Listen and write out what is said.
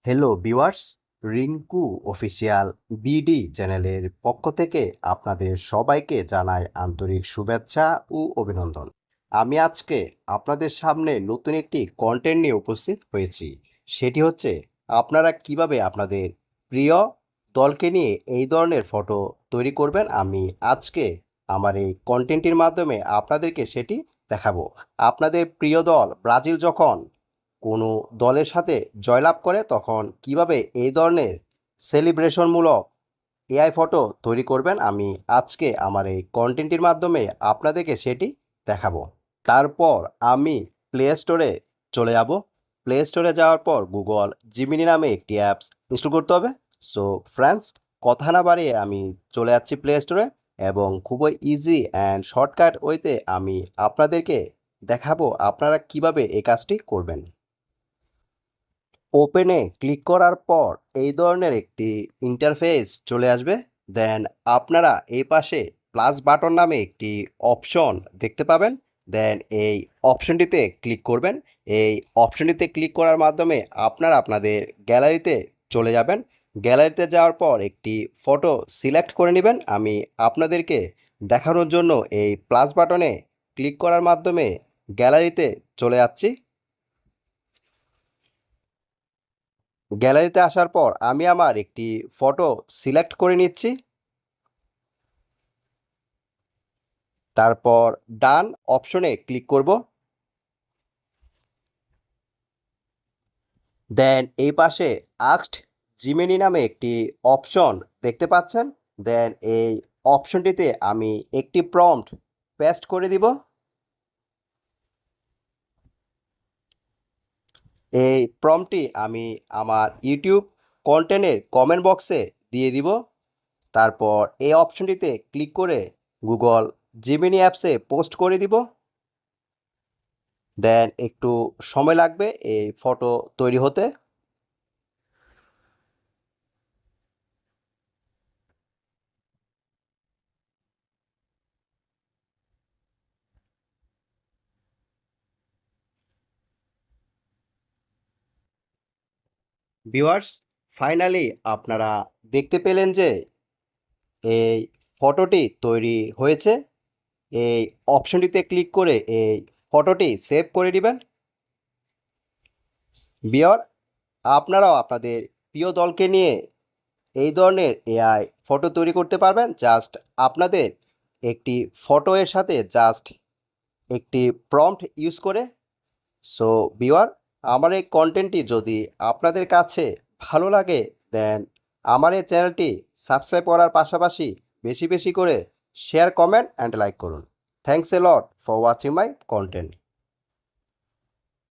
Hello viewers, Rinku official BD চ্যানেলের পক্ষ থেকে আপনাদের সবাইকে জানাই আন্তরিক শুভেচ্ছা ও অভিনন্দন। আমি আজকে আপনাদের সামনে নতুন একটি কন্টেন্ট নিয়ে উপস্থিত হয়েছি। সেটি হচ্ছে আপনারা কিভাবে আপনাদের প্রিয় দলকে নিয়ে এই ধরনের ফটো তৈরি করবেন। আমি আজকে আমার এই কন্টেন্টটির মাধ্যমে আপনাদেরকে সেটি দেখাবো। আপনাদের প্রিয় দল ব্রাজিল যখন কোনো দলের সাথে জয়লাভ করে তখন কিভাবে এই ধরনের সেলিব্রেশনমূলক এআই ফটো তৈরি করবেন আমি আজকে আমার এই কন্টেন্টের মাধ্যমে আপনাদেরকে সেটি দেখাবো। তারপর আমি প্লে স্টোরে চলে যাব। প্লে স্টোরে যাওয়ার পর গুগল জিমিনি নামে একটি অ্যাপস ইনস্টল করতে হবে। সো ফ্রেন্ডস, কথা না বাড়িয়ে আমি চলে যাচ্ছি প্লে স্টোরে এবং খুবই ইজি অ্যান্ড শর্টকাট ওয়েতে আমি আপনাদেরকে দেখাবো আপনারা কিভাবে এই কাজটি করবেন। ওপেনে ক্লিক করার পর এই ধরনের একটি ইন্টারফেস চলে আসবে। দেন আপনারা এই পাশে প্লাস বাটন নামে একটি অপশন দেখতে পাবেন। দেন এই অপশনটিতে ক্লিক করবেন। এই অপশনটিতে ক্লিক করার মাধ্যমে আপনারা আপনাদের গ্যালারিতে চলে যাবেন। গ্যালারিতে যাওয়ার পর একটি ফটো সিলেক্ট করে নেবেন। আমি আপনাদেরকে দেখানোর জন্য এই প্লাস বাটনে ক্লিক করার মাধ্যমে গ্যালারিতে চলে যাচ্ছি। গ্যালারিতে আসার পর আমি আমার একটি ফটো সিলেক্ট করে নিচ্ছি। তারপর ডান অপশনে ক্লিক করব। দেন এই পাশে আস্কড জিমেনি নামে একটি অপশন দেখতে পাচ্ছেন। দেন এই অপশনটিতে আমি একটি প্রম্পট পেস্ট করে দিব। এই প্রম্পটটি আমি আমার ইউটিউব কন্টেন্টের কমেন্ট বক্সে দিয়ে দিব। তারপর এই অপশনটিতে ক্লিক করে গুগল জিমিনি অ্যাপসে পোস্ট করে দিব। দেন একটু সময় লাগবে এই ফটো তৈরি হতে। ভিউয়ার্স, ফাইনালি আপনারা দেখতে পেলেন যে এই ফটোটি তৈরি হয়েছে। এই অপশনটিতে ক্লিক করে এই ফটোটি সেভ করে দিবেন। ভিউয়ার, আপনারাও আপনাদের প্রিয় দলকে নিয়ে এই ধরনের এআই ফটো তৈরি করতে পারবেন। জাস্ট আপনাদের একটি ফটো এর সাথে জাস্ট একটি প্রম্পট ইউজ করে। সো ভিউয়ার, আমার এই কন্টেন্টটি যদি আপনাদের কাছে ভালো লাগে দেন আমার এই চ্যানেলটি সাবস্ক্রাইব করার পাশাপাশি বেশি বেশি করে শেয়ার, কমেন্ট অ্যান্ড লাইক করুন। Thanks a lot for watching my content.